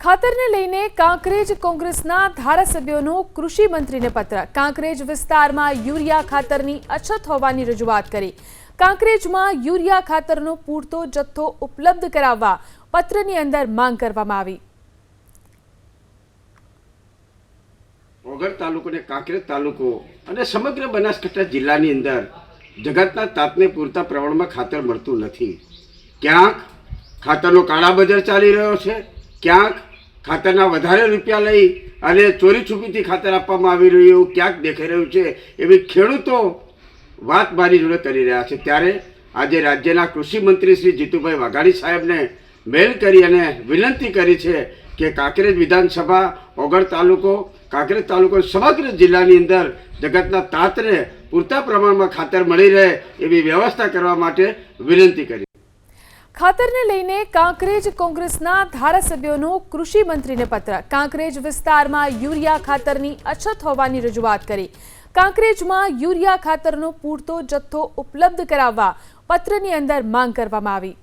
ખાતરને લઈને કાંકરેજ કોંગ્રેસના ધારાસભ્યોનો કૃષિ મંત્રીને પત્ર। કાંકરેજ વિસ્તારમાં યુરિયા ખાતરની અછત હોવાની રજૂઆત કરી। કાંકરેજમાં યુરિયા ખાતરનો પૂરતો જથ્થો ઉપલબ્ધ કરાવવા પત્રની અંદર માંગ કરવામાં આવી। ઓગળ તાલુકો ને કાંકરેજ તાલુકો અને સમગ્ર બનાસકાંઠા જિલ્લાની અંદર જગતના તાતને પૂરતા પ્રમાણમાં ખાતર મળતું નથી। ક્યાંક ખાતરનો કાળા બજાર ચાલી રહ્યો છે, ક્યાંક ખાતરના વધારે રૂપિયા લઈ અને ચોરી છુપીથી ખાતર આપવામાં આવી રહ્યું ક્યાંક દેખાઈ રહ્યું છે। એવી ખેડૂતો વાત મારી જોડે કરી રહ્યા છે। ત્યારે આજે રાજ્યના કૃષિ મંત્રી શ્રી જીતુભાઈ વાઘાણી સાહેબને મેલ કરી અને વિનંતી કરી છે કે કાંકરેજ વિધાનસભા, ઓગળ તાલુકો, કાંકરેજ તાલુકો સમગ્ર જિલ્લાની અંદર જગતના તાતને પૂરતા પ્રમાણમાં ખાતર મળી રહે એવી વ્યવસ્થા કરવા માટે વિનંતી કરી। ખાતરને લઈને કાંકરેજ કોંગ્રેસના ધારાસભ્યોનો કૃષિ મંત્રીને પત્ર। કાંકરેજ વિસ્તારમાં યુરિયા ખાતરની અછત હોવાની રજૂઆત કરી। કાંકરેજમાં યુરિયા ખાતરનો પૂરતો જથ્થો ઉપલબ્ધ કરાવવા પત્રની અંદર માંગ કરવામાં આવી।